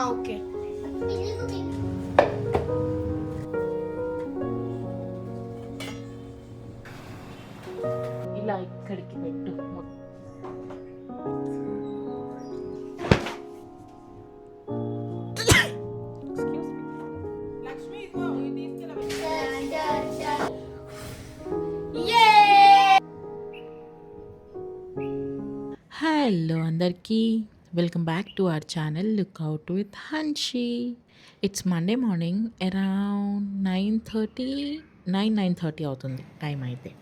Okay. ఇలా ఇక్కడికి పెట్టు. హలో అందరికీ, welcome back to our channel lookout with Hanshi. It's Monday morning around 9:30 అవుతుంది టైం అయితే.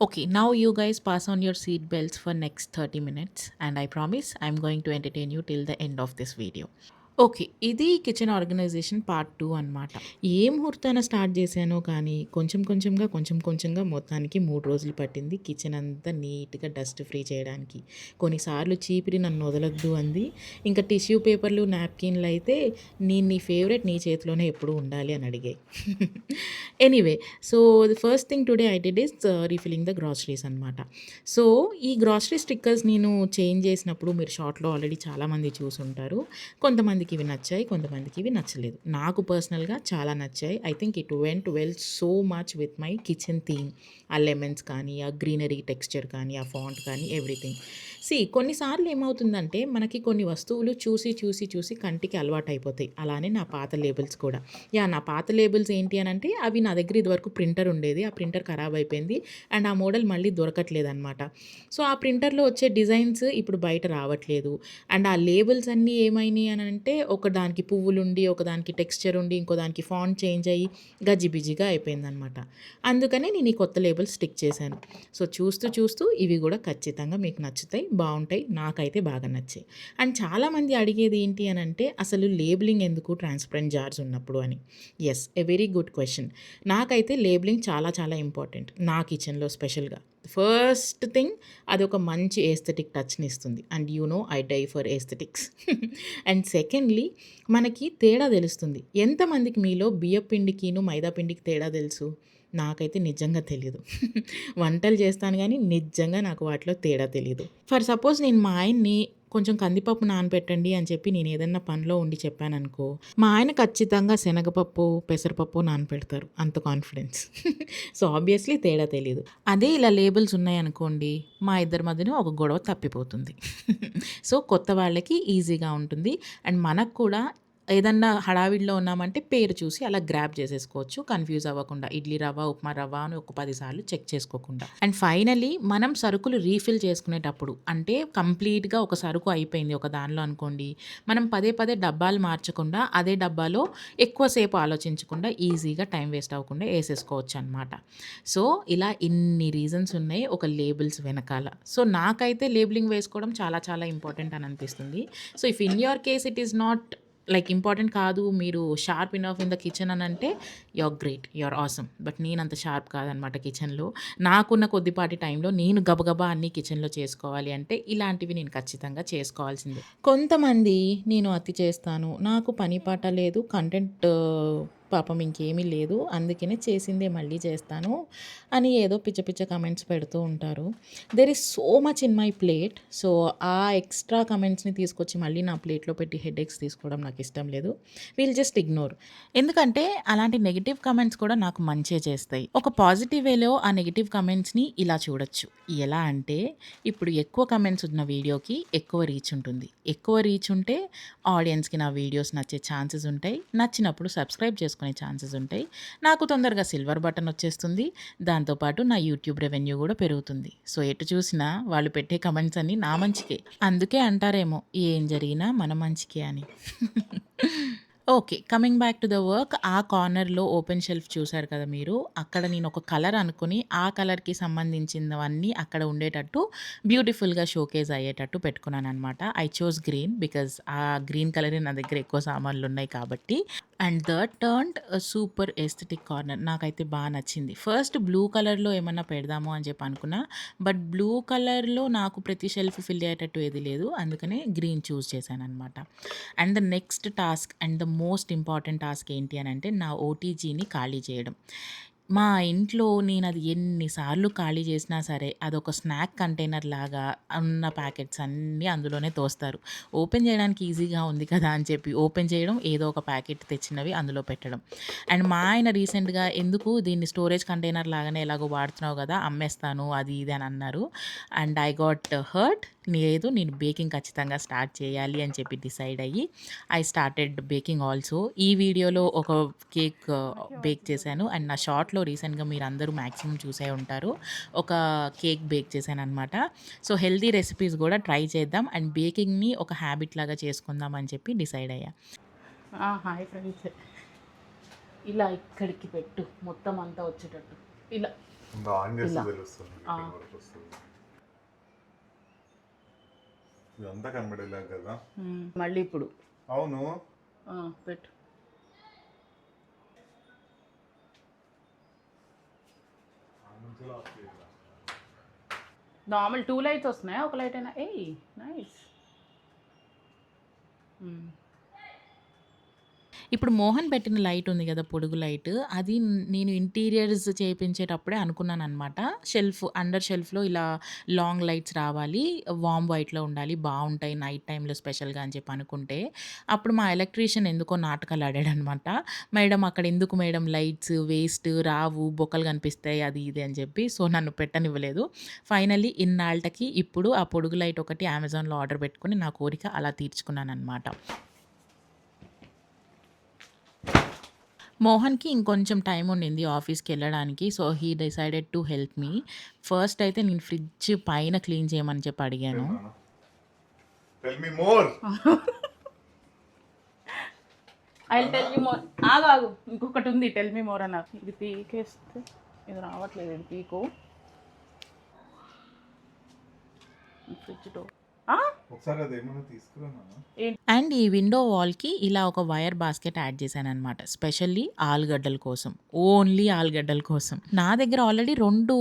Okay, now you guys pass on your seat belts for next 30 minutes and I promise I'm going to entertain you till the end of this video. Okay. ఇది kitchen organisation part 2 అనమాట. ఏ ముహూర్తాన start చేశానో కానీ కొంచెంగా మొత్తానికి 3 రోజులు పట్టింది kitchen అంతా నీట్‌గా డస్ట్ ఫ్రీ చేయడానికి. కొన్నిసార్లు చీపిరి నన్ను వదలొద్దు అంది. ఇంకా టిష్యూ పేపర్లు, నాప్కిన్‌లు అయితే నీ ఫేవరెట్ నీ చేతిలోనే ఎప్పుడూ ఉండాలి అని అడిగాయి. Anyway, so the first thing today I did is refilling the groceries అనమాట. సో ఈ గ్రాసరీ స్టిక్కర్స్ నేను చేంజ్ చేసినప్పుడు మీరు షార్ట్‌లో ఆల్రెడీ చాలామంది చూసుంటారు. కొంతమందికి ఇవి నచ్చాయి, కొంతమందికి ఇవి నచ్చలేదు. నాకు పర్సనల్గా చాలా నచ్చాయి. I think it went well so much with my kitchen theme. ఆ లెమన్స్ కానీ, ఆ గ్రీనరీ టెక్స్చర్ కానీ, ఆ ఫాంట్ కానీ, ఎవ్రీథింగ్. కొన్నిసార్లు ఏమవుతుందంటే మనకి కొన్ని వస్తువులు చూసి కంటికి అలవాటు అయిపోతాయి. అలానే నా పాత లేబుల్స్ కూడా. నా పాత లేబుల్స్ ఏంటి అని అంటే అవి నా దగ్గర ఇదివరకు ప్రింటర్ ఉండేది. ఆ ప్రింటర్ ఖరాబ్ అయిపోయింది అండ్ ఆ మోడల్ మళ్ళీ దొరకట్లేదు అనమాట. సో ఆ ప్రింటర్లో వచ్చే డిజైన్స్ ఇప్పుడు బయట రావట్లేదు. అండ్ ఆ లేబుల్స్ అన్నీ ఏమైనాయి అని అంటే ఒకదానికి పువ్వులుండి, ఒకదానికి టెక్స్చర్ ఉండి, ఇంకో దానికి ఫాంట్ చేంజ్ అయ్యి గజిబిజిగా అయిపోయిందనమాట. అందుకనే నేను ఈ కొత్త లేబుల్స్ స్టిక్ చేశాను. సో చూస్తూ ఇవి కూడా ఖచ్చితంగా మీకు నచ్చుతాయి, బాగుంటాయి. నాకైతే బాగా నచ్చాయి. అండ్ చాలామంది అడిగేది ఏంటి అని అంటే అసలు లేబులింగ్ ఎందుకు ట్రాన్స్పరెంట్ జార్స్ ఉన్నప్పుడు అని. Yes, a very good question. నాకైతే లేబులింగ్ చాలా ఇంపార్టెంట్ నా కిచెన్లో స్పెషల్గా. ఫస్ట్ థింగ్, అది ఒక మంచి ఏస్థెటిక్ టచ్ని ఇస్తుంది and I die for aesthetics. And secondly, మనకి తేడా తెలుస్తుంది. ఎంతమందికి మీలో బియ్యపిండికిను మైదా పిండికి తేడా తెలుసు? నాకైతే నిజంగా తెలీదు. వంటలు చేస్తాను కానీ నిజంగా నాకు వాటిలో తేడా తెలీదు. ఫర్ సపోజ్ నేను మా ఆయన్ని కొంచెం కందిపప్పు నానబెట్టండి అని చెప్పి నేను ఏదన్నా పనిలో ఉండి చెప్పాననుకో, మా ఆయన ఖచ్చితంగా శనగపప్పు, పెసరపప్పు నానపెడతారు. అంత కాన్ఫిడెన్స్. సో ఆబ్వియస్లీ తేడా తెలీదు. అదే ఇలా లేబుల్స్ ఉన్నాయనుకోండి, మా ఇద్దరి మధ్యన ఒక గొడవ తప్పిపోతుంది. సో కొత్త వాళ్ళకి ఈజీగా ఉంటుంది అండ్ మనకు కూడా ఏదన్నా హడావిడిలో ఉన్నామంటే పేరు చూసి అలా గ్రాప్ చేసేసుకోవచ్చు, కన్ఫ్యూజ్ అవ్వకుండా. ఇడ్లీ రవ్వ, ఉప్మా రవ్వ అని ఒక 10 సార్లు చెక్ చేసుకోకుండా. అండ్ ఫైనలీ మనం సరుకులు రీఫిల్ చేసుకునేటప్పుడు, అంటే కంప్లీట్గా ఒక సరుకు అయిపోయింది ఒక దానిలో అనుకోండి, మనం పదే డబ్బాలు మార్చకుండా అదే డబ్బాలో ఎక్కువసేపు ఆలోచించకుండా ఈజీగా టైం వేస్ట్ అవ్వకుండా వేసేసుకోవచ్చు అనమాట. సో ఇలా ఇన్ని రీజన్స్ ఉన్నాయి ఒక లేబుల్స్ వెనకాల. సో నాకైతే లేబులింగ్ వేసుకోవడం చాలా ఇంపార్టెంట్ అని అనిపిస్తుంది. So if in your case it is not like important కాదు, మీరు sharp enough in the kitchen అని అంటే you're great, you're awesome. But నేను అంత షార్ప్ కాదనమాట కిచెన్లో. నాకున్న కొద్దిపాటి టైంలో నేను గబగబా అన్నీ కిచెన్లో చేసుకోవాలి అంటే ఇలాంటివి నేను ఖచ్చితంగా చేసుకోవాల్సిందే. కొంతమంది నేను అతి చేస్తాను, నాకు పని పాట లేదు, కంటెంట్ పాపం ఇంకేమీ లేదు, అందుకనే చేసిందే మళ్ళీ చేస్తాను అని ఏదో పిచ్చ కమెంట్స్ పెడుతూ ఉంటారు. There is so much in my plate. So ఆ ఎక్స్ట్రా కమెంట్స్ని తీసుకొచ్చి మళ్ళీ నా ప్లేట్లో పెట్టి హెడేక్స్ తీసుకోవడం నాకు ఇష్టం లేదు. Wheel just ignore. ఎందుకంటే అలాంటి నెగిటివ్ కమెంట్స్ కూడా నాకు మంచే చేస్తాయి. ఒక పాజిటివ్ వేలో ఆ నెగిటివ్ కమెంట్స్ని ఇలా చూడొచ్చు. ఎలా అంటే, ఇప్పుడు ఎక్కువ కమెంట్స్ ఉన్న వీడియోకి ఎక్కువ రీచ్ ఉంటుంది. ఎక్కువ రీచ్ ఉంటే ఆడియన్స్కి నా వీడియోస్ నచ్చే ఛాన్సెస్ ఉంటాయి. నచ్చినప్పుడు సబ్స్క్రైబ్ చేసుకునే ఛాన్సెస్ ఉంటాయి. నాకు తొందరగా సిల్వర్ బటన్ వచ్చేస్తుంది. దాంతోపాటు నా యూట్యూబ్ రెవెన్యూ కూడా పెరుగుతుంది. సో ఎటు చూసినా వాళ్ళు పెట్టే కమెంట్స్ అన్నీ నా మంచికే. అందుకే అంటారేమో ఏం జరిగినా మన మంచికే అని. Okay. Coming back to the work. ఆ కార్నర్‌లో ఓపెన్ షెల్ఫ్ చూసారు కదా మీరు. అక్కడ నేనొక కలర్ అనుకుని, ఆ కలర్‌కి సంబంధించినవన్నీ అక్కడ ఉండేటట్టు బ్యూటిఫుల్‌గా షోకేస్ అయ్యేటట్టు పెట్టుకున్నాననమాట. ఐ chose గ్రీన్ బికాజ్ ఆ గ్రీన్ కలరే నా దగ్గర ఎక్కువ సామాన్లున్నాయి కాబట్టి. And that turned super aesthetic corner. నాకైతే నచ్చింది. ఫస్ట్ బ్లూ కలర్‌లో ఏమన్నా పెడదాము అని చెప్పి అనుకున్నా. బట్ బ్లూ కలర్‌లో నాకు ప్రతి షెల్ఫ్ ఫిల్ అయ్యేటట్టు ఏది లేదు. అందుకనే గ్రీన్ చూజ్ చేశాననమాట. And the next task and the most important task ఏంటి అనంటే, నా ఓటీజీని ఖాళీ చేయడం. మా ఇంట్లో నేనది ఎన్ని సార్లు ఖాళీ చేసినా సరే, అదొక స్నాక్ కంటైనర్ లాగా ఉన్న ప్యాకెట్స్ అన్నీ అందులోనే తోస్తారు. ఓపెన్ చేయడానికి ఈజీగా ఉంది కదా అని చెప్పి ఓపెన్ చేయడం, ఏదో ఒక ప్యాకెట్ తెచ్చినవి అందులో పెట్టడం. అండ్ మా ఆయన రీసెంట్‌గా ఎందుకు దీన్ని స్టోరేజ్ కంటైనర్ లాగానే ఎలాగో వాడుతున్నావు గదా! అమ్మేస్తాను అది ఇది అని అన్నారు. And I got hurt. లేదు, నేను బేకింగ్ ఖచ్చితంగా స్టార్ట్ చేయాలి అని చెప్పి డిసైడ్ అయ్యి ఐ స్టార్టెడ్ బేకింగ్ ఆల్సో. ఈ వీడియోలో ఒక కేక్ బేక్ చేశాను. అండ్ నా షార్ట్‌లో రీసెంట్‌గా మీరందరూ మాక్సిమం చూసే ఉంటారు. ఒక కేక్ బేక్ చేశాననమాట. సో, హెల్తీ రెసిపీస్ గూడా ట్రై చేద్దాం. అండ్ బేకింగ్‌ని ఒక హ్యాబిట్ లాగా చేసుకుందాం అని చెప్పి డిసైడ్ అయ్యా. Hi friends. ఇలా ఇక్కడికి పెట్టు, మొత్తం అంతా వచ్చేటట్టు. ఇలా ఇలా. ఇదంతా కనబడేలా కదా. మళ్ళీ ఇప్పుడు అవును. పెట్టు. నార్మల్ 2 లైట్స్ వస్తున్నాయా? ఒక లైట్ అయినా? ఏయ్ నైస్. ఇప్పుడు మోహన్ పెట్టిన లైట్ ఉంది గదా! పొడుగు లైట్. అది నేను ఇంటీరియర్స్ చేపించేటప్పుడే అనుకున్నాననమాట. అండర్ షెల్ఫ్‌లో ఇలా లాంగ్ లైట్స్ రావాలి. వార్మ్ వైట్‌లో ఉండాలి. బావుంటాయి నైట్ టైమ్‌లో స్పెషల్‌గా అని చెప్పి అనుకుంటే, అప్పుడు మా ఎలక్ట్రీషియన్ ఎందుకో నాటకాలు ఆడాడనమాట. "మేడం అక్కడ ఎందుకు మేడం లైట్స్ వేస్ట్ రావు, బొక్కలు కనిపిస్తాయి" అది ఇది అని చెప్పి. సో, నన్ను పెట్టనివ్వలేదు. ఫైనల్లీ ఇన్నాళ్లకి ఇప్పుడు ఆ పొడుగు లైట్ ఒకటి అమెజాన్‌లో ఆర్డర్ పెట్టుకొని నా కోరిక అలా తీర్చుకున్నాననమాట. మోహన్‌కి ఇంకొంచెం టైమ్ ఉండింది ఆఫీస్‌కెళ్ళడానికి. So, he decided to help me. First అయితే నేను ఫ్రిడ్జ్ పైన క్లీన్ చేయమని చెప్పి అడిగాను. Tell me more. I will tell you more. ఆగు ఆగు. ఇంకొకటి ఉంది టెల్ మీ మోర్ అన్న. ఇది పీకేస్తే ఇది రావట్లేదు. ఇది పీకు. Fridge door. ఒకసారి అదేమన్నా తీసుకురా నాన్న. అండ్ ఈ విండో వాల్‌కి ఇలా ఒక వైర్ బాస్కెట్ యాడ్ చేశాననమాట. స్పెషల్లీ ఆలుగడ్డల కోసం. ఓన్లీ ఆలుగడ్డల కోసం. నా దగ్గర ఆల్రెడీ 2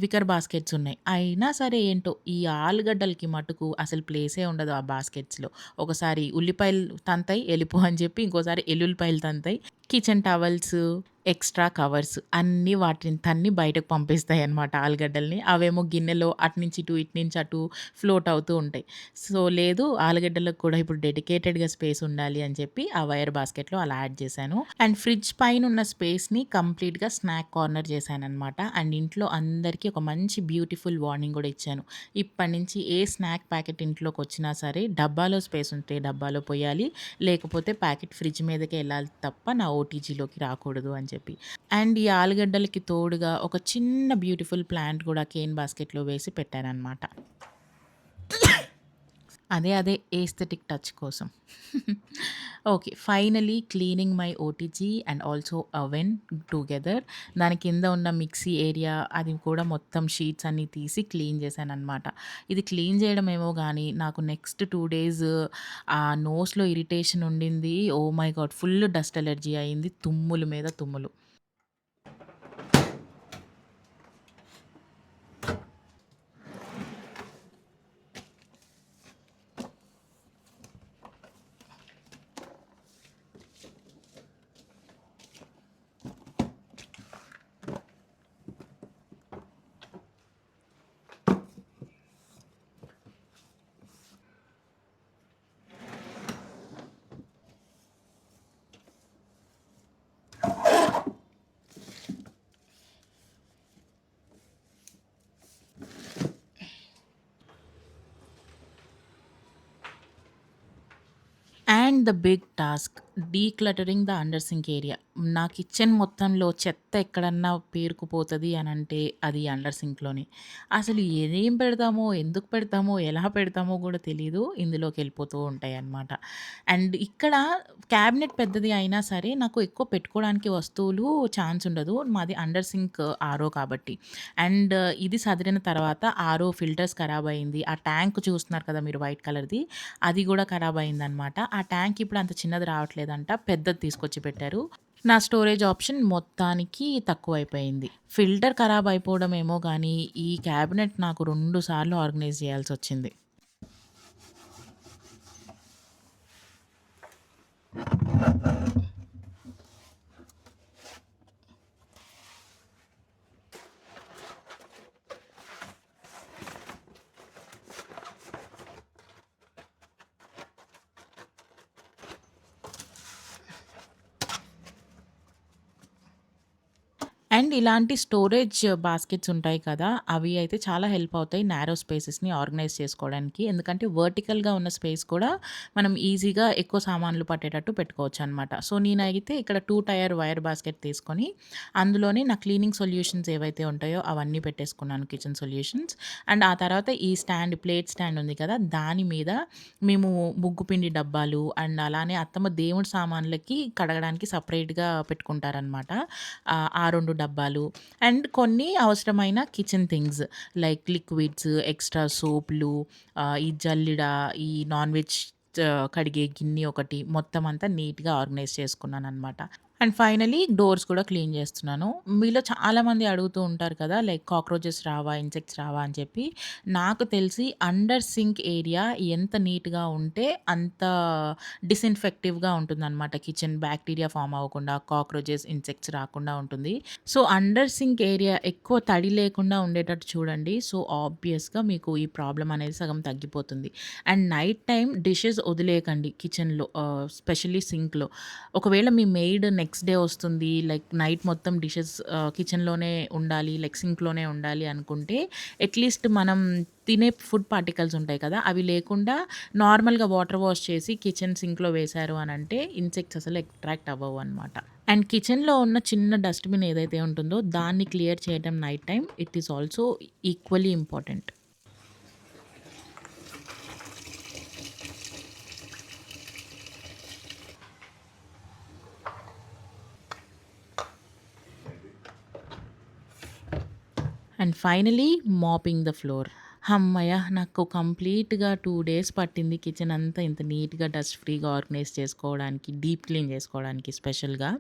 వికర్ బాస్కెట్స్ ఉన్నాయి. అయినా సరే ఏంటో ఈ ఆలుగడ్డలకి మటుకు అసలు ప్లేసే ఉండదు ఆ బాస్కెట్స్‌లో. ఒకసారి ఉల్లిపాయలు తంతాయి ఎళ్ళిపో అని చెప్పి, ఇంకోసారి ఎల్లుల్లిపాయలు తంతాయి. కిచెన్ టవల్స్, ఎక్స్‌ట్రా కవర్స్ అన్నీ వాటిని తన్ని బయటకు పంపిస్తాయన్నమాట ఆలుగడ్డల్ని. అవేమో గిన్నెలో అటునుంచి ఇటు, ఇటు నుంచి అటు ఫ్లోట్ అవుతూ ఉంటాయి. సో, లేదు ఆలుగడ్డలకు కూడా ఇప్పుడు డెడికేటెడ్‌గా స్పేస్ ఉండాలి అని చెప్పి ఆ వైర్ బాస్కెట్‌లో అలా యాడ్ చేశాను. అండ్ ఫ్రిడ్జ్ పైనున్న స్పేస్‌ని కంప్లీట్‌గా స్నాక్ కార్నర్ చేశాననమాట. అండ్ ఇంట్లో అందరికీ ఒక మంచి బ్యూటిఫుల్ వార్నింగ్ కూడా ఇచ్చాను. ఇప్పటి నుంచి ఏ స్నాక్ ప్యాకెట్ ఇంట్లోకొచ్చినా సరే డబ్బాలో స్పేస్ ఉంటే డబ్బాలో పొయ్యాలి. లేకపోతే ప్యాకెట్ ఫ్రిడ్జ్ మీదకే ఎళ్ళాలి తప్ప నా ఓటీజీలోకి రాకూడదు అని చెప్పి. అండ్ ఈ ఆలుగడ్డలకి తోడుగా ఒక చిన్న బ్యూటిఫుల్ ప్లాంట్ కూడా కేన్ బాస్కెట్‌లో వేసి పెట్టాననమాట. అదే ఏస్థెటిక్ టచ్ కోసం. Okay. Finally cleaning my OTG and also oven together. దాని కింద ఉన్న మిక్సీ ఏరియా అది కూడా మొత్తం షీట్స్ అన్నీ తీసి క్లీన్ చేశాననమాట. ఇది క్లీన్ చేయడమేమో గానీ నాకు నెక్స్ట్ 2 డేస్ ఆ నోస్‌లో ఇరిటేషన్ ఉండింది. Oh my God! Full dust allergy అయింది. తుమ్ములు మీద తుమ్ములు. And the big task decluttering the under sink area. నా కిచెన్ మొత్తంలో చెత్త ఎక్కడన్నా పేరుకుపోతది అనంటే అది అండర్ సింక్‌లోనే. అసలు ఏం పెడతామో, ఎందుకు పెడతామో, ఎలా పెడతామో గూడా తెలీదు. ఇందులోకెళ్ళిపోతూ ఉంటాయన్నమాట. అండ్ ఇక్కడ క్యాబినెట్ పెద్దది అయినా సరే నాకు ఎక్కువ పెట్టుకోవడానికి వస్తువులు ఛాన్స్ ఉండదు. మాది అండర్ సింక్ ఆరో కాబట్టి. అండ్ ఇది సదిరిన తర్వాత ఆరో ఫిల్టర్స్ ఖరాబయింది. ఆ ట్యాంక్ చూస్తున్నారు కదా మీరు వైట్ కలర్‌ది. అది గూడా ఖరాబయిందనమాట. ఆ ట్యాంక్ ఇప్పుడు అంత చిన్నది రావట్లేదంట. పెద్దది తీసుకొచ్చి పెట్టారు. నా స్టోరేజ్ ఆప్షన్ మొత్తానికి తక్కువైపోయింది. ఫిల్టర్ ఖరాబ్ అయిపోవడమేమో గానీ, ఈ క్యాబినెట్ నాకు 2 సార్లు ఆర్గనైజ్ చేయాల్సొచ్చింది. అండ్ ఇలాంటి స్టోరేజ్ బాస్కెట్స్ ఉంటాయి కదా! అవి అయితే చాలా హెల్ప్ అవుతాయి నారో స్పేసెస్‌ని ఆర్గనైజ్ చేసుకోవడానికి. ఎందుకంటే వర్టికల్‌గా ఉన్న స్పేస్ కూడా మనం ఈజీగా ఎక్కువ సామాన్లు పట్టేటట్టు పెట్టుకోవచ్చనమాట. సో, నేనైతే ఇక్కడ 2 టైర్ వైర్ బాస్కెట్ తీసుకొని అందులోనే నా క్లీనింగ్ సొల్యూషన్స్ ఏవైతే ఉంటాయో అవన్నీ పెట్టేసుకున్నాను కిచెన్ సొల్యూషన్స్. అండ్ ఆ తర్వాత ఈ ప్లేట్ స్టాండ్ ఉంది కదా! దాని మీద మేము ముగ్గు పిండి డబ్బాలు అండ్ అలానే అత్తమ్మ దేవుడి సామాన్లకి కడగడానికి సెపరేట్‌గా పెట్టుకుంటారనమాట. ఆ 2 డబ్బాలు అండ్ కొన్ని అవసరమైన kitchen things like liquids, extra సోపులు, ఈ జల్లిడ, ఈ నాన్ వెజ్ కడిగే గిన్నె ఒకటి మొత్తం అంతా నీట్‌గా ఆర్గనైజ్ చేసుకున్నాననమాట. అండ్ ఫైనల్లీ డోర్స్ కూడా క్లీన్ చేస్తున్నాను. మీలో చాలామంది అడుగుతూ ఉంటారు కదా! లైక్ కాక్రోచెస్ రావా? ఇన్సెక్ట్స్ రావా? అని చెప్పి. నాకు తెలిసి అండర్ సింక్ ఏరియా ఎంత నీట్‌గా ఉంటే అంత డిసిన్ఫెక్టివ్‌గా ఉంటుందనమాట. కిచెన్ బ్యాక్టీరియా ఫార్మ్ అవ్వకుండా, కాక్రోచెస్, ఇన్సెక్ట్స్ రాకుండా ఉంటుంది. సో, అండర్ సింక్ ఏరియా ఎక్కువ తడి లేకుండా ఉండేటట్టు చూడండి. సో, ఆబ్వియస్‌గా మీకు ఈ ప్రాబ్లమ్ అనేది సగం తగ్గిపోతుంది. అండ్ నైట్ టైమ్ డిషెస్ వదిలేయకండి కిచెన్‌లో, స్పెషల్లీ సింక్‌లో. ఒకవేళ మీ మెయిడ్ నెక్స్ట్ డే వస్తుంది, లైక్ నైట్ మొత్తం డిషెస్ కిచెన్‌లోనే ఉండాలి, లైక్ సింక్‌లోనే ఉండాలి అనుకుంటే అట్‌లీస్ట్ మనం తినే ఫుడ్ పార్టికల్స్ ఉంటాయి కదా! అవి లేకుండా నార్మల్‌గా వాటర్ వాష్ చేసి కిచెన్ సింక్‌లో వేశారు అనంటే ఇన్సెక్ట్స్ అసలు అట్రాక్ట్ అవ్వవు అనమాట. అండ్ కిచెన్‌లో ఉన్న చిన్న డస్ట్‌బిన్ ఏదైతే ఉంటుందో దాన్ని క్లియర్ చేయడం night time it is also equally important. And finally mopping the floor. హమ్మయ్య! నాకు కంప్లీట్‌గా 2 డేస్ పట్టింది కిచెన్ అంతా ఇంత నీట్‌గా డస్ట్ ఫ్రీగా ఆర్గనైజ్ చేసుకోవడానికి, డీప్ క్లీన్ చేసుకోవడానికి స్పెషల్‌గా.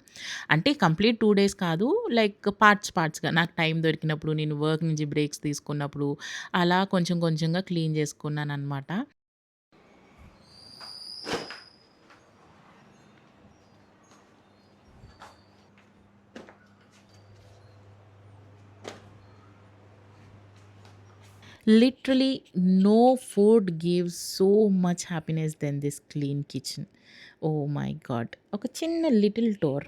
అంటే కంప్లీట్ 2 డేస్ కాదు. లైక్ పార్ట్స్‌గా నాకు టైం దొరికినప్పుడు, నేను వర్క్ నుంచి బ్రేక్స్ తీసుకున్నప్పుడు అలా కొంచెం కొంచెంగా clean చేసుకున్నాననమాట. Literally, no food gives so much happiness than this clean kitchen. Oh my god. ఒక చిన్న little tour.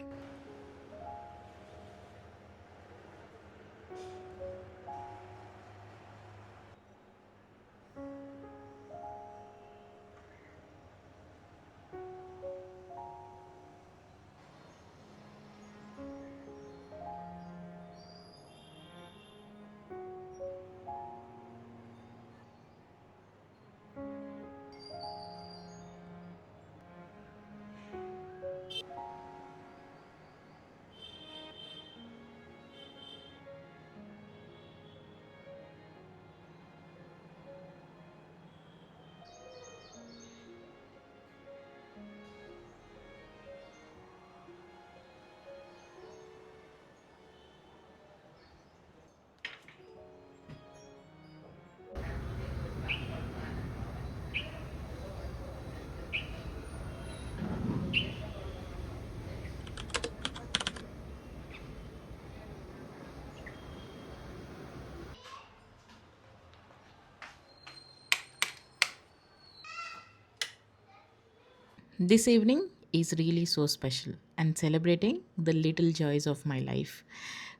This evening is really so special and celebrating the little joys of my life.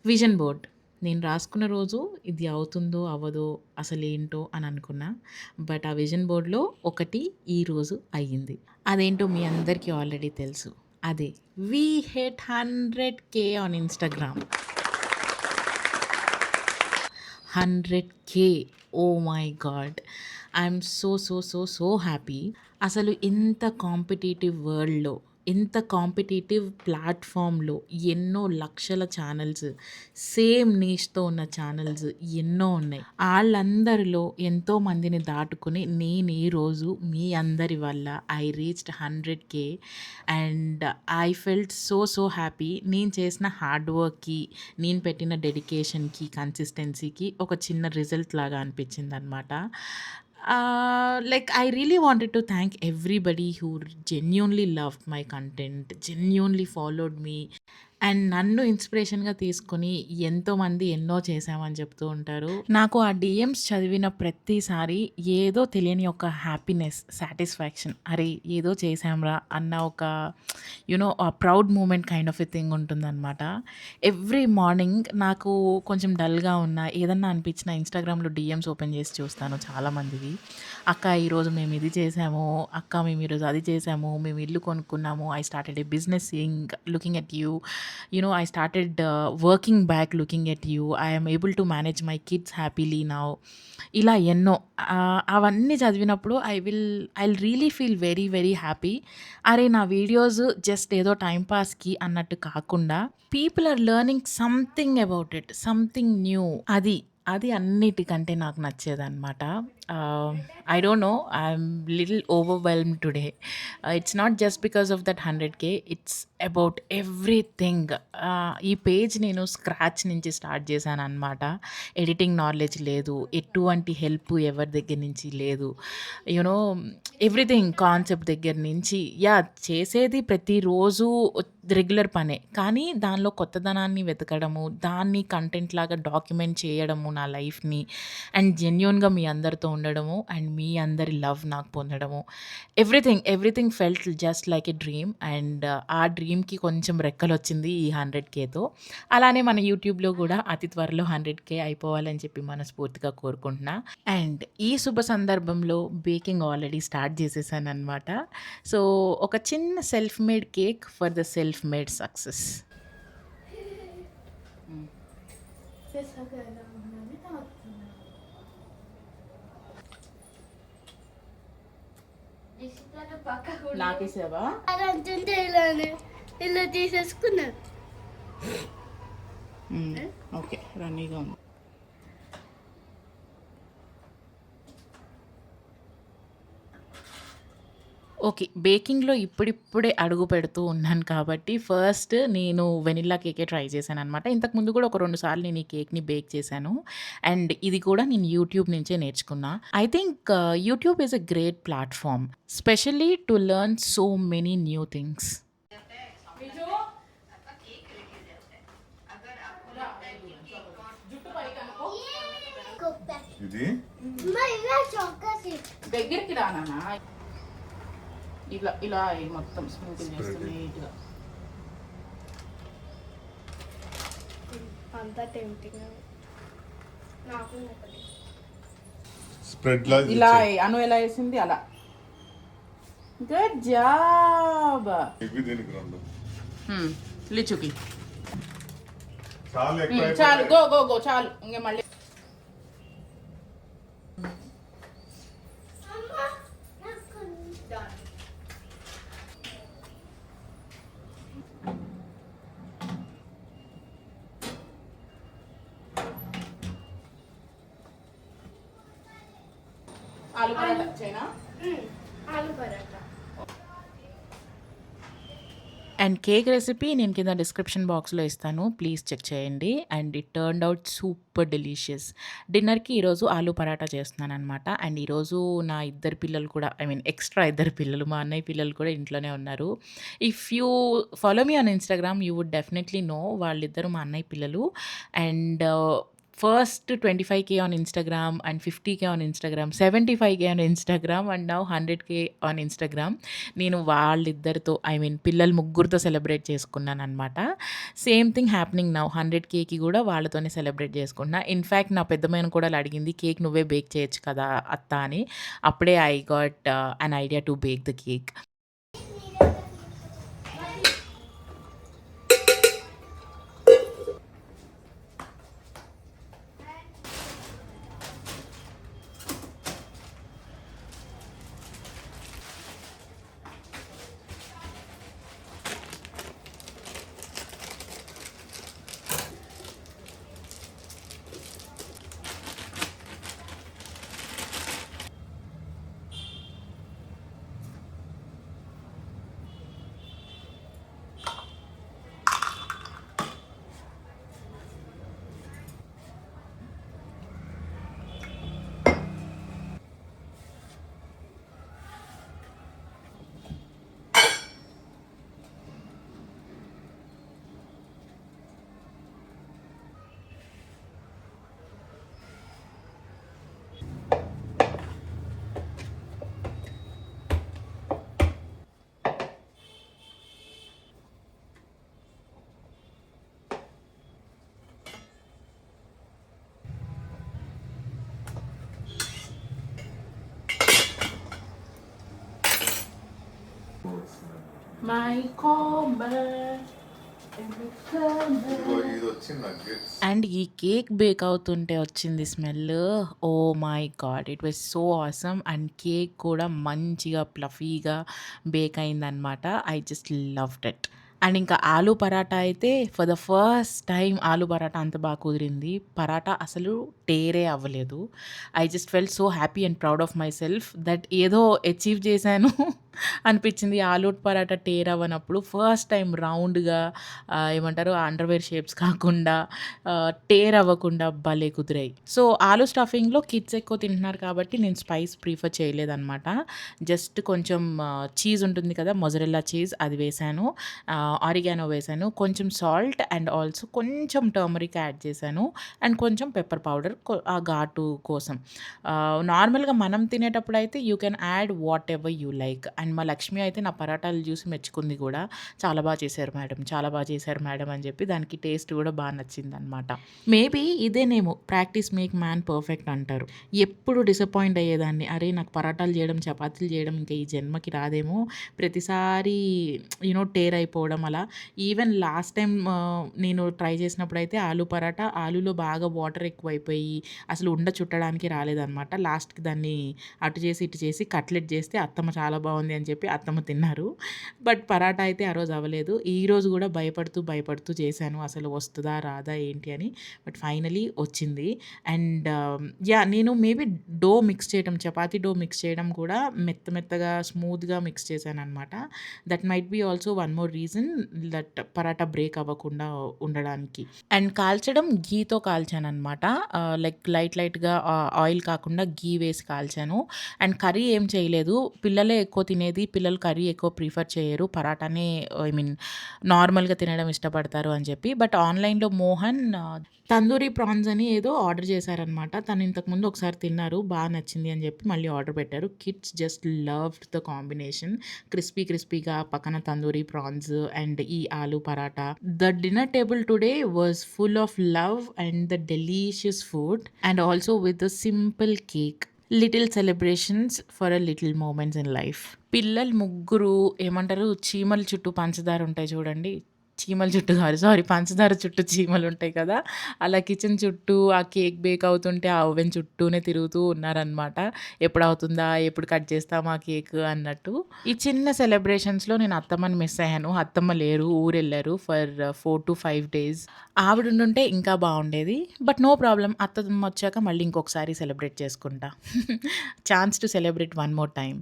Vision board. నేను రాసుకున్న రోజు ఇది అవుతుందో అవ్వదో అసలేంటో అని అనుకున్నా. But ఆ విజన్ బోర్డ్‌లో ఒకటి ఈరోజు అయ్యింది. అదేంటో మీ అందరికీ ఆల్రెడీ తెలుసు. అదే we hit 100K on Instagram. 100K. Oh my God! I'm so happy. అసలు ఇంత కాంపిటీటివ్ వరల్డ్‌లో, ఇంత కాంపిటీటివ్ ప్లాట్‌ఫామ్‌లో ఎన్నో లక్షల ఛానెల్స్, సేమ్ నీష్‌తో ఉన్న ఛానెల్స్ ఎన్నో ఉన్నాయి. ఆళ్ళందరిలో ఎంతో మందిని దాటుకొని నేను ఈరోజు మీ అందరి వల్ల I reached 100K and I felt so happy. నేను చేసిన హార్డ్ వర్క్‌కి, నేను పెట్టిన డెడికేషన్‌కి, కన్సిస్టెన్సీకి ఒక చిన్న రిజల్ట్ లాగా అనిపించిందనమాట. Like I really wanted to thank everybody who genuinely loved my content, genuinely followed me and నన్ను ఇన్స్పిరేషన్‌గా తీసుకొని ఎంతోమంది ఎన్నో చేశామని చెప్తూ ఉంటారు. నాకు ఆ డీఎమ్స్ చదివిన ప్రతిసారి ఏదో తెలియని ఒక హ్యాపీనెస్, సాటిస్ఫాక్షన్, అరే ఏదో చేశాంరా అన్న ఒక ఆ proud moment kind of a thing ఉంటుందన్నమాట. ఎవ్రీ మార్నింగ్ నాకు కొంచెం డల్‌గా ఉన్నా, ఏదన్నా అనిపించినా ఇన్‌స్టాగ్రామ్‌లో డీఎమ్స్ ఓపెన్ చేసి చూస్తాను చాలామందివి. అక్క ఈరోజు మేము ఇది చేసాము, అక్క మేము ఈరోజు అది చేసాము, మేము ఇల్లు కొనుక్కున్నాము, I started a business looking at you. I started working back looking at you. I am able to manage my kids happily now. ఇలా ఎన్నో అవన్నీ చదివినప్పుడు I'll really feel very happy. అరే నా వీడియోస్ జస్ట్ ఏదో టైం పాస్కి అన్నట్టు కాకుండా people are learning something about it, something new. అది అన్నిటికంటే నాకు నచ్చేదనమాట. I don't know, I'm little overwhelmed today. It's not just because of that 100K, it's about everything. ఈ పేజ్ నేను స్క్రాచ్ నుంచి స్టార్ట్ చేశాననమాట. ఎడిటింగ్ నాలెడ్జ్ లేదు, ఎటువంటి హెల్ప్ ఎవరి దగ్గర నుంచి లేదు. ఎవ్రీథింగ్ కాన్సెప్ట్ దగ్గర నుంచి చేసేది ప్రతిరోజు రెగ్యులర్ పనే. కానీ దానిలో కొత్తదనాన్ని వెతకడము, దాన్ని కంటెంట్ లాగా డాక్యుమెంట్ చేయడము నా లైఫ్‌ని, అండ్ జెన్యూన్‌గా మీ అందరితో ఉండడము, అండ్ మీ అందరి లవ్ నాకు పొందడము. Everything felt just like a dream. And ఆ డ్రీమ్‌కి కొంచెం రెక్కలొచ్చింది ఈ 100Kతో. అలానే మన యూట్యూబ్‌లో కూడా అతి త్వరలో 100K అయిపోవాలని చెప్పి మనస్ఫూర్తిగా కోరుకుంటున్నా. అండ్ ఈ శుభ సందర్భంలో బేకింగ్ ఆల్రెడీ స్టార్ట్ చేసేసాననమాట. సో ఒక చిన్న self made cake for the self made success. నాకేసావా? అదంతుంటే ఇలా తీసేసుకున్నారు. ఓకే, రన్నీగా ఉంది. ఓకే, బేకింగ్‌లో ఇప్పుడిప్పుడే అడుగు పెడుతూ ఉన్నాను కాబట్టి ఫస్ట్ నేను వెనిల్లా కేకే ట్రై చేశాననమాట. ఇంతకుముందు కూడా ఒక 2 సార్లు నేను ఈ కేక్‌ని బేక్ చేశాను. అండ్ ఇది కూడా నేను యూట్యూబ్ నుంచే నేర్చుకున్నా. I think YouTube is a great platform, specially to learn so many new things. ఇది దగ్గరికి రానా, ఇలా మొత్తం స్ప్రింకిల్ చేస్తూ నీట్గా. అంతా టెంప్టింగ్. నాకు స్ప్రెడ్ లా ఇలా అను ఎలా వేసింది అలా. Good job. ఇవి దీనికి రెండు లిచుకి చాలా ఎక్కువ చాలు, గో చాలు. ఇంక మళ్ళీ ఆలు పరాటా చేయనా? ఆలు పరాటా. అండ్ కేక్ రెసిపీ నేను కింద డిస్క్రిప్షన్ బాక్స్లో ఇస్తాను, ప్లీజ్ చెక్ చేయండి. And it turned out super delicious. డిన్నర్కి ఈరోజు ఆలు పరాటా చేస్తున్నాను అనమాట. అండ్ ఈరోజు నా ఇద్దరు పిల్లలు కూడా, ఎక్స్ట్రా ఇద్దరు పిల్లలు, మా అన్నయ్య పిల్లలు కూడా ఇంట్లోనే ఉన్నారు. If you follow me on Instagram you would definitely know, వాళ్ళిద్దరు మా అన్నయ్య పిల్లలు. And first 25K on Instagram and 50K on Instagram, 75K on Instagram and now 100K on Instagram. నేను వాళ్ళిద్దరితో పిల్లలు ముగ్గురితో సెలబ్రేట్ చేసుకున్నాను అనమాట. Same thing happening now. 100Kకి కూడా వాళ్ళతోనే సెలబ్రేట్ చేసుకున్నా. ఇన్ఫ్యాక్ట్ నా పెద్దమ్మాయిని కూడా అడిగింది, కేక్ నువ్వే బేక్ చేయొచ్చు కదా అత్త అని. అప్పుడే I got an idea to bake the cake. My Komal ఇదిగో ఇది వచ్చింది నగ్గెట్స్. అండ్ ఈ కేక్ బేక్ అవుతుంటే వచ్చింది smell. Oh my God, it was so awesome. And cake కూడా మంచిగా ప్లఫీగా బేక్ అయిందనమాట. I just loved it. And ఇంకా ఆలూ పరాటా అయితే for the first time aloo paratha అంత బాగా కుదిరింది. పరాటా అసలు టేరే అవ్వలేదు. I just felt so happy and proud of my self that ఏదో అచీవ్ చేశాను అనిపించింది. ఆలూ పరాటా టేర్ అవ్వనప్పుడు ఫస్ట్ టైం రౌండ్గా ఏమంటారు అండర్వేర్ షేప్స్ కాకుండా టేర్ అవ్వకుండా భలే కుదిరాయి. సో ఆలూ స్టఫింగ్లో కిడ్స్ ఎక్కువ తింటున్నారు కాబట్టి నేను స్పైస్ ప్రిఫర్ చేయలేదన్నమాట. జస్ట్ కొంచెం చీజ్ ఉంటుంది కదా, మొజరెల్లా చీజ్, అది వేశాను. ఆరిగానో వేశాను, కొంచెం సాల్ట్ అండ్ ఆల్సో కొంచెం టర్మరిక్ యాడ్ చేశాను అండ్ కొంచెం పెప్పర్ పౌడర్ ఆ ఘాటు కోసం. నార్మల్గా మనం తినేటప్పుడు అయితే you can add whatever you like. And మా లక్ష్మి అయితే నా పరాటాలు చూసి మెచ్చుకుంది కూడా. చాలా బాగా చేశారు మేడం, చాలా బాగా చేశారు మేడం అని చెప్పి. దానికి టేస్ట్ కూడా బాగా నచ్చింది అనమాట. మేబీ ఇదేనేమో ప్రాక్టీస్ మేక్ మ్యాన్ పర్ఫెక్ట్ అంటారు. ఎప్పుడు డిసప్పాయింట్ అయ్యేదాన్ని, అరే నాకు పరాటాలు చేయడం చపాతీలు చేయడం ఇంకా ఈ జన్మకి రాదేమో, ప్రతిసారి టేర్ అయిపోవడం అలా. ఈవెన్ లాస్ట్ టైం నేను ట్రై చేసినప్పుడు అయితే ఆలూ పరాటా, ఆలూలో బాగా వాటర్ ఎక్కువైపోయి అసలు ఉండ చుట్టడానికి రాలేదన్నమాట. లాస్ట్కి దాన్ని అటు చేసి ఇటు చేసి కట్లెట్ చేస్తే అత్తమ్మ చాలా బాగుంది అని చెప్పి అత్తమ్మ తిన్నారు. బట్ పరాటా అయితే ఆ రోజు అవ్వలేదు. ఈరోజు కూడా భయపడుతూ చేశాను అసలు వస్తుందా రాదా ఏంటి అని. బట్ ఫైనలీ వచ్చింది. అండ్ నేను మేబీ డో మిక్స్ చేయడం, చపాతీ డో మిక్స్ చేయడం కూడా మెత్తగా స్మూత్గా మిక్స్ చేశాను అనమాట. That might be also one more reason that paratha break అవ్వకుండా ఉండడానికి. అండ్ కాల్చడం ఘీతో కాల్చాను అనమాట. లైట్గా ఆయిల్ కాకుండా ఘీ వేసి కాల్చాను. అండ్ కర్రీ ఏం చేయలేదు. పిల్లలే ఎక్కువ తినేది, పిల్లలు కర్రీ ఎక్కువ ప్రిఫర్ చేయరు, పరాటానే నార్మల్గా తినడం ఇష్టపడతారు అని చెప్పి. బట్ ఆన్లైన్లో మోహన్ తందూరి ప్రాన్స్ అని ఏదో ఆర్డర్ చేశారనమాట. తను ఇంతకుముందు ఒకసారి తిన్నారు, బాగా నచ్చింది అని చెప్పి మళ్ళీ ఆర్డర్ పెట్టారు. Kids just loved the combination. క్రిస్పీగా పక్కన తందూరి ప్రాన్స్ అండ్ ఈ aloo paratha. The dinner table today was full of love and the delicious food and also with the simple cake. Little celebrations for a little moments in life. పిల్లలు ముగ్గురు ఏమంటారు, చీమల చుట్టూ పంచదార ఉంటాయి చూడండి, చీమల చుట్టూ కాదు సారీ, పంచదార చుట్టూ చీమలు ఉంటాయి కదా, అలా కిచెన్ చుట్టూ ఆ కేక్ బేక్ అవుతుంటే ఆ ఓవెన్ చుట్టూనే తిరుగుతూ ఉన్నారనమాట. ఎప్పుడు అవుతుందా, ఎప్పుడు కట్ చేస్తాం ఆ కేక్ అన్నట్టు. ఈ చిన్న సెలబ్రేషన్స్లో నేను అత్తమ్మని మిస్ అయ్యాను. అత్తమ్మ లేరు, ఊరు వెళ్ళారు ఫర్ 4 to 5 days. ఆవిడ ఉండుంటే ఇంకా బాగుండేది. బట్ నో ప్రాబ్లం, అత్తమ్మ వచ్చాక మళ్ళీ ఇంకొకసారి సెలబ్రేట్ చేసుకుంటా. Chance to celebrate one more time.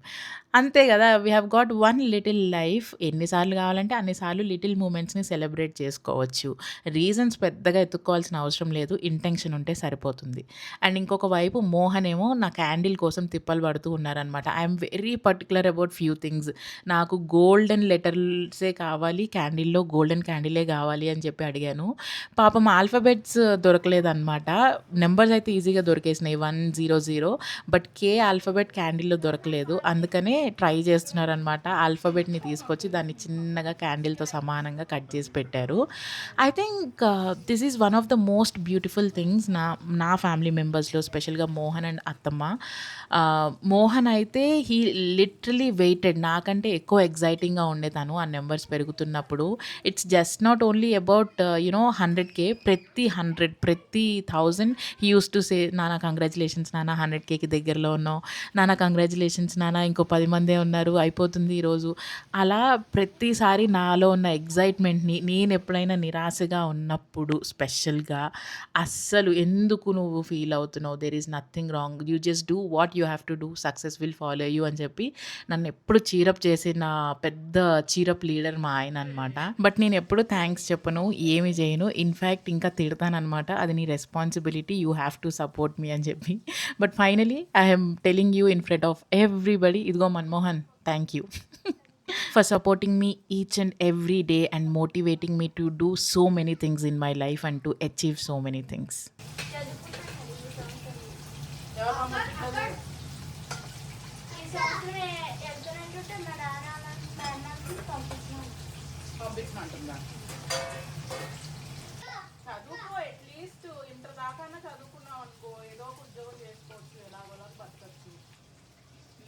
అంతే కదా, we have got one little life. ఎన్నిసార్లు కావాలంటే అన్నిసార్లు లిటిల్ మూమెంట్స్ని సెలబ్రేట్ చేసుకోవచ్చు. రీజన్స్ పెద్దగా ఎత్తుక్కోవాల్సిన అవసరం లేదు, ఇంటెన్షన్ ఉంటే సరిపోతుంది. అండ్ ఇంకొక వైపు మోహన్ ఏమో నా క్యాండిల్ కోసం తిప్పలు పడుతూ ఉన్నారనమాట. I'm very particular about few things. నాకు గోల్డెన్ లెటర్సే కావాలి, క్యాండిల్లో గోల్డెన్ క్యాండిలే కావాలి అని చెప్పి అడిగాను. పాపం ఆల్ఫాబెట్స్ దొరకలేదన్నమాట. నెంబర్స్ అయితే ఈజీగా దొరికేసినాయి 100, బట్ కే ఆల్ఫాబెట్ క్యాండిల్లో దొరకలేదు. అందుకనే ట్రై చేస్తున్నారనమాట. ఆల్ఫాబెట్ని తీసుకొచ్చి దాన్ని చిన్నగా క్యాండిల్తో సమానంగా కట్ చేసి పెట్టారు. I think this is one of the most beautiful things నా ఫ్యామిలీ మెంబర్స్లో, స్పెషల్గా మోహన్ అండ్ అత్తమ్మ. మోహన్ అయితే హీ లిటరలీ వెయిటెడ్, నాకంటే ఎక్కువ ఎగ్జైటింగ్గా ఉండే తను ఆ నెంబర్స్ పెరుగుతున్నప్పుడు. It's just not only about 100K, ప్రతి 100 ప్రతి 1000 హీ యూస్ టు సే, నాన్న కంగ్రాచులేషన్స్ నాన్న, 100Kకి దగ్గరలో ఉన్నావు నాన్న, కంగ్రాచులేషన్స్ నాన్న, ఇంకో 10 మందే ఉన్నారు, అయిపోతుంది ఈరోజు. అలా ప్రతిసారి నాలో ఉన్న ఎగ్జైట్మెంట్ని, నేను ఎప్పుడైనా నిరాశగా ఉన్నప్పుడు స్పెషల్గా, అస్సలు ఎందుకు నువ్వు ఫీల్ అవుతున్నావు, there is nothing wrong, you just do what you have to do, success will follow you అని చెప్పి నన్ను ఎప్పుడు చీరప్ చేసిన పెద్ద చీరప్ లీడర్ మా ఆయన అనమాట. బట్ నేను ఎప్పుడు థ్యాంక్స్ చెప్పను, ఏమి చేయను, ఇన్ఫ్యాక్ట్ ఇంకా తిడతానమాట. అది నీ responsibility, you have to support me అని చెప్పి. But finally I'm telling you in front of everybody, ఇదిగో Manmohan, thank you for supporting me each and every day and motivating me to do so many things in my life and to achieve so many things. చదువుకో, at least inter దాకా చదువుకున్నావు అనుకో, ఏదో ఒక ఉద్యోగం చేసుకోవచ్చు, ఎలాగోలా బతకచ్చు.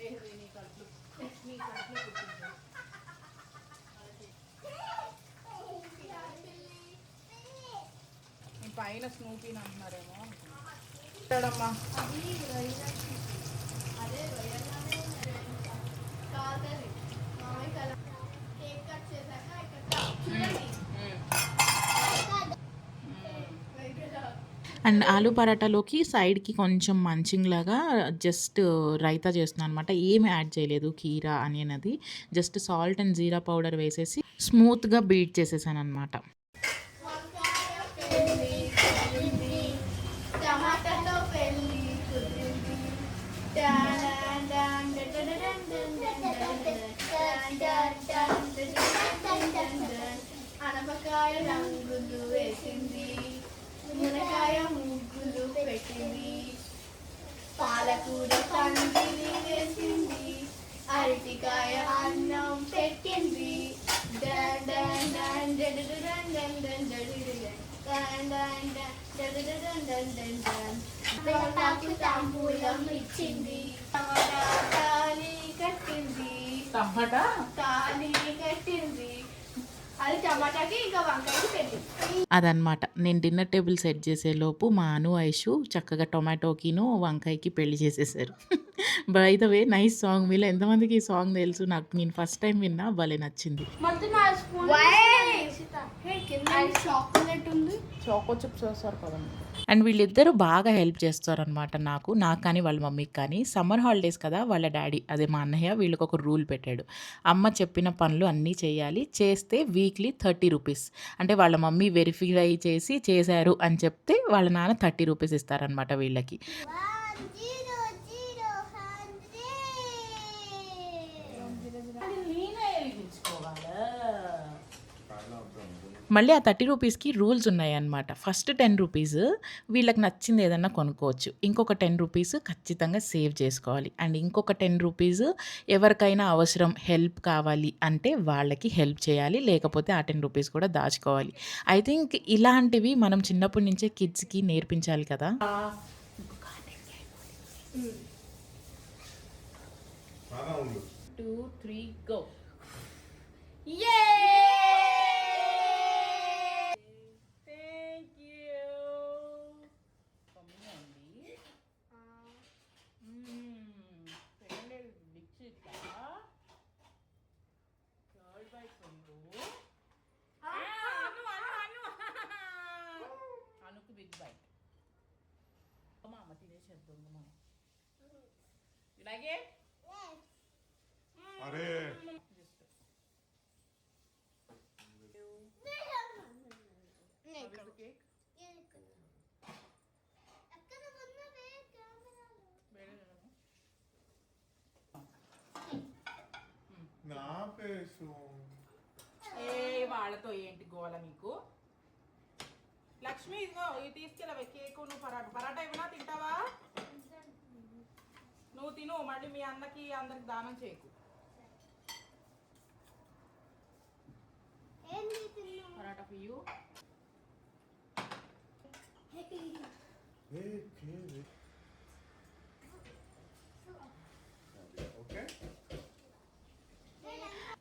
లేదు నీ కట్లు పుట్టింది. పైన స్నూపీని అంటున్నారేమో చూడమ్మా. అది అదే రొయ్యలానే కాదని మామయ్య కల కేక్ కట్ చేశాక ఇక్కడ చూడండి అండ్ ఆలూ పరాటాలోకి సైడ్కి కొంచెం మంచింగ్ లాగా జస్ట్ రైతా చేస్తున్నాను అనమాట. ఏమి యాడ్ చేయలేదు కీరా ఆనియన్ అది, just salt and jeera powder వేసేసి స్మూత్గా బీట్ చేసేసాను అనమాట. టమాటాతో పెళ్ళి కుదిరింది అనపకాయ రంగులు వేసింది, మునకాయ ముగ్గులు పెట్టింది, పాలకూర పందిరి వేసింది, అరటికాయ అన్నం పెట్టింది, తాంబూలం ఇచ్చింది, తాళి కట్టింది, టమాటా తాళి కట్టింది. అది టమాటాకి ఇంకా వంకాయకి పెట్టింది. అదనమాట. నేను డిన్నర్ టేబుల్ సెట్ చేసేలోపు మా ఐషు చక్కగా టొమాటోకిను వంకాయకి పెళ్లి చేసేసారు. By the way nice song. మీలో ఎంతమందికి ఈ సాంగ్ తెలుసు? నాకు నేను ఫస్ట్ టైం విన్నా, భలే నచ్చింది. చాక్లెట్ ఉంది, చాకో చిప్స్ వేస్తారు కదండి. అండ్ వీళ్ళిద్దరూ బాగా హెల్ప్ చేస్తారనమాట నాకు కానీ వాళ్ళ మమ్మీకి కానీ. సమ్మర్ హాలిడేస్ కదా, వాళ్ళ డాడీ అదే మా అన్నయ్య వీళ్ళకి ఒక రూల్ పెట్టాడు. అమ్మ చెప్పిన పనులు అన్నీ చేయాలి, చేస్తే వీక్లీ 30 రూపీస్. అంటే వాళ్ళ మమ్మీ వెరిఫై చేసి చేశారు అని చెప్తే వాళ్ళ నాన్న 30 రూపీస్ ఇస్తారనమాట వీళ్ళకి. మళ్ళీ ఆ 30 రూపీస్కి రూల్స్ ఉన్నాయన్నమాట. ఫస్ట్ 10 రూపీస్ వీళ్ళకి నచ్చింది ఏదన్నా కొనుక్కోవచ్చు, ఇంకొక 10 రూపీస్ ఖచ్చితంగా సేవ్ చేసుకోవాలి, అండ్ ఇంకొక 10 రూపీస్ ఎవరికైనా అవసరం హెల్ప్ కావాలి అంటే వాళ్ళకి హెల్ప్ చేయాలి, లేకపోతే ఆ 10 రూపీస్ కూడా దాచుకోవాలి. ఐ థింక్ ఇలాంటివి మనం చిన్నప్పటి నుంచే కిడ్స్కి నేర్పించాలి కదా. 2, 3 go. బిగ్ బైట్ అమ్మ తినేసేద్దాం మనం. ఇలాగే అరే నా పేసు వాళ్ళతో ఏంటి గోల నీకు? లక్ష్మి ఇదిగో ఇది తీసుకెళ్ళవే కేకు. నువ్వు పరాటా ఇవ్వనా, తింటావా? నువ్వు తిను, మళ్ళీ మీ అందరికి దానం చేయకు. Paratha for you. Okay.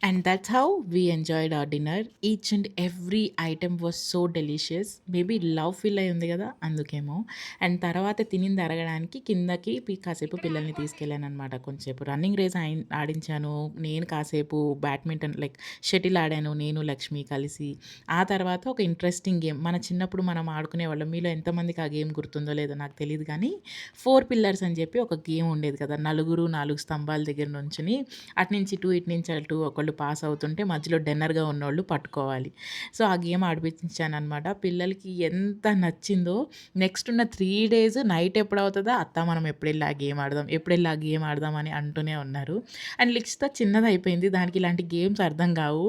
And that's how we enjoyed our dinner. Each and every item was so delicious. Maybe love feel అయి ఉంది కదా అందుకేమో. అండ్ తర్వాత తినింది అరగడానికి కిందకి కాసేపు పిల్లల్ని తీసుకెళ్ళాను అనమాట. కొంచెంసేపు రన్నింగ్ రేస్ ఆడించాను నేను, కాసేపు బ్యాడ్మింటన్ లైక్ షటిల్ ఆడాను నేను లక్ష్మి కలిసి. ఆ తర్వాత ఒక ఇంట్రెస్టింగ్ గేమ్, మన చిన్నప్పుడు మనం ఆడుకునేవాళ్ళం. మీలో ఎంతమందికి ఆ గేమ్ గుర్తుందో లేదో నాకు తెలియదు కానీ 4 పిల్లర్స్ అని చెప్పి ఒక గేమ్ ఉండేది కదా. నలుగురు 4 స్తంభాల దగ్గర నుంచుని అటు నుంచి ఇటు ఇటు నుంచి అటు ఒకళ్ళు పాస్ అవుతుంటే మధ్యలో డెన్నర్గా ఉన్నోళ్ళు పట్టుకోవాలి. సో ఆ గేమ్ ఆడిపించాను అనమాట. పిల్లలకి ఎంత నచ్చిందో. నెక్స్ట్ ఉన్న 3 days నైట్ ఎప్పుడు అవుతుందా అత్త మనం ఎప్పుడెళ్ళి ఆ గేమ్ ఆడదాం అని అంటూనే ఉన్నారు. అండ్ లిక్స్తో చిన్నది అయిపోయింది, దానికి ఇలాంటి గేమ్స్ అర్థం కావు.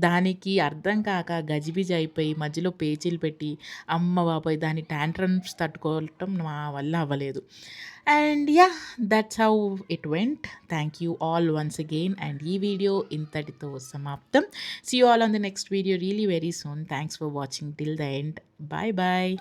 దానికి అర్థం కాక గజిబిజి అయిపోయి మధ్యలో పేచీలు పెట్టి అమ్మ బాబాయ్ దాని టాంట్రమ్స్ తట్టుకోవటం మా వల్ల అవ్వలేదు. And yeah, that's how it went. Thank you all once again. And ee video intadito samaptam. See you all on the next video really very soon. Thanks for watching till the end. Bye bye.